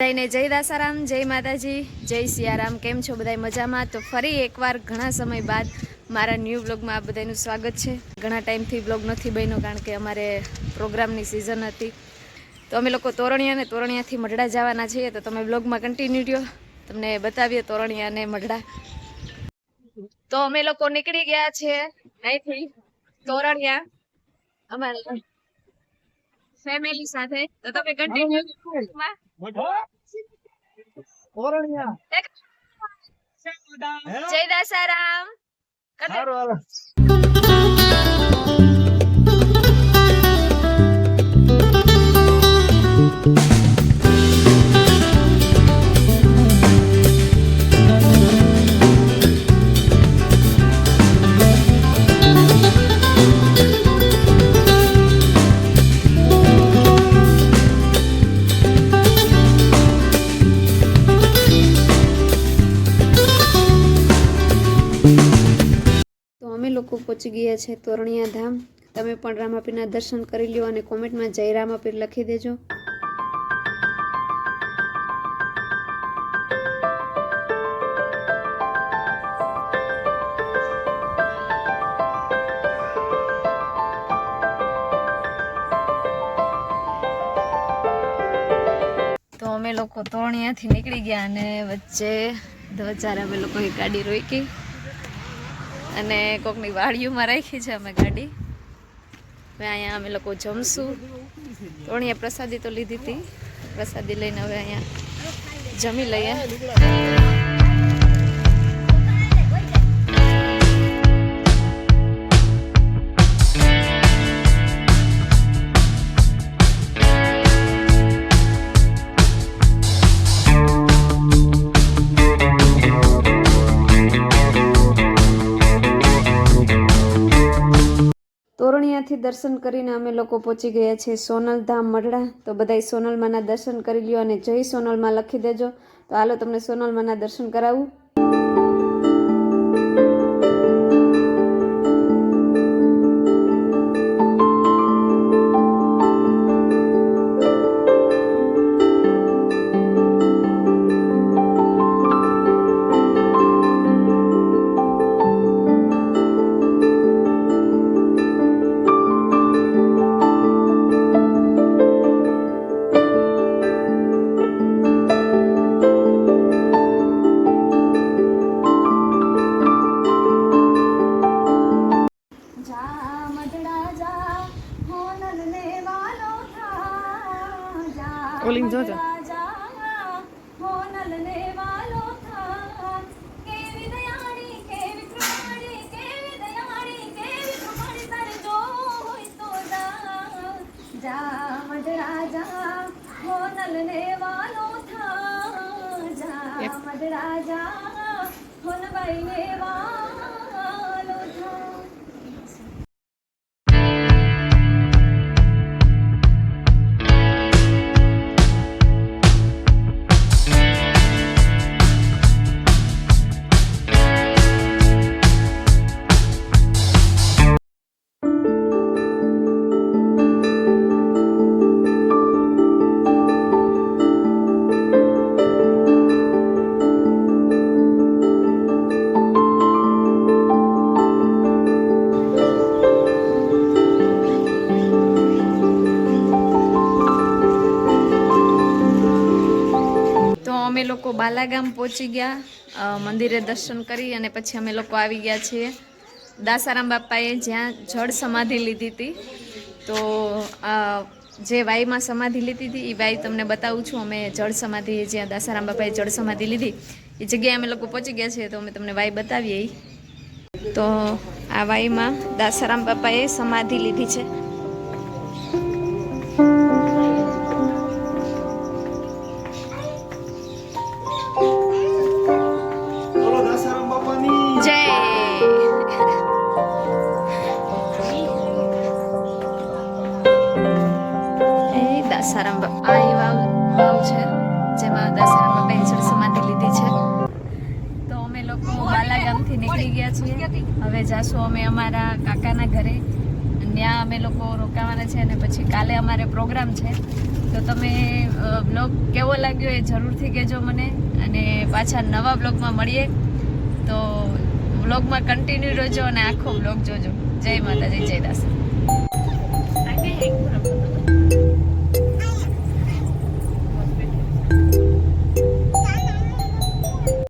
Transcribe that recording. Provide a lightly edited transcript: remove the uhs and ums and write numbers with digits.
બધાને જય દાસારામ, જય માતાજી, જય સિયારામ. કેમ છો બધા મજામાં? તો ફરી એકવાર ઘણા સમય બાદ મારા ન્યૂ બ્લોગમાં આ બધાનું સ્વાગત છે. ઘણા ટાઈમથી બ્લોગ નથી બન્યો કારણ કે અમારે પ્રોગ્રામની સિઝન હતી. તો અમે લોકો તોરણિયાથી મઢડા જવાના છીએ. તો તમે બ્લોગમાં કન્ટિન્યુ રહ્યો, તમને બતાવીએ તોરણિયા અને મઢડા. તો અમે લોકો નીકળી ગયા છે અહીંથી તોરણિયા અમારા ફેમિલી સાથે. તો તમે કન્ટિન્યુ જય દાસારામ. અમે લોકો પહોંચી ગયા છે તોરણિયા ધામ. તમે પણ રામાપીરના દર્શન કરી લ્યો અને કોમેન્ટમાં જય રામાપીર લખી દેજો. તો અમે લોકો તોરણિયાથી નીકળી ગયા અને વચ્ચે ધ્વજાર અમે લોકોએ ગાડી રોકી અને કોકની વાડીઓમાં રાખી છે અમે ગાડી. હવે અહીંયા અમે લોકો જમશું. તોરણિયા પ્રસાદી તો લીધી હતી, પ્રસાદી લઈને હવે અહીંયા જમી લઈએ. તોરણિયાથી દર્શન કરીને અમે લોકો પહોંચી ગયા છે સોનલ ધામ મઢડા. તો બધાય સોનલમાના દર્શન કરી લ્યો અને જય સોનલમાં લખી દેજો. તો હાલો તમને સોનલમાના દર્શન કરાવું. ઓલિંગ જોજો અમે લોકો બાલાગામ પહોંચી ગયા. મંદિરે દર્શન કરી અને પછી અમે લોકો આવી ગયા છીએ દાસારામ બાપાએ જ્યાં જળ સમાધિ લીધી હતી. તો જે વાઈમાં સમાધિ લીધી હતી એ વાઈ તમને બતાવું છું. અમે જળ સમાધિ જ્યાં દાસારામ બાપાએ જળ સમાધિ લીધી એ જગ્યાએ અમે લોકો પહોંચી ગયા છીએ. તો અમે તમને વાઈ બતાવીએ. તો આ વાઈમાં દાસારામ બાપાએ સમાધિ લીધી છે. દાસારામ બાપા આ વાવ છે જેમાં દાસારામ બાપાએ જળ સમાધિ લીધી છે. તો અમે લોકો બાલાગામથી નીકળી ગયા છીએ. હવે જાશું અમે અમારા કાકાના ઘરે. ત્યાં અમે લોકો રોકાવાના છે અને પછી કાલે અમારે પ્રોગ્રામ છે. તો તમે બ્લોગ કેવો લાગ્યો એ જરૂરથી કહેજો મને, અને પાછા નવા બ્લોગમાં મળીએ. તો બ્લોગમાં કન્ટિન્યુ રહેજો અને આખો બ્લોગ જોજો. જય માતાજી, જય દાસ.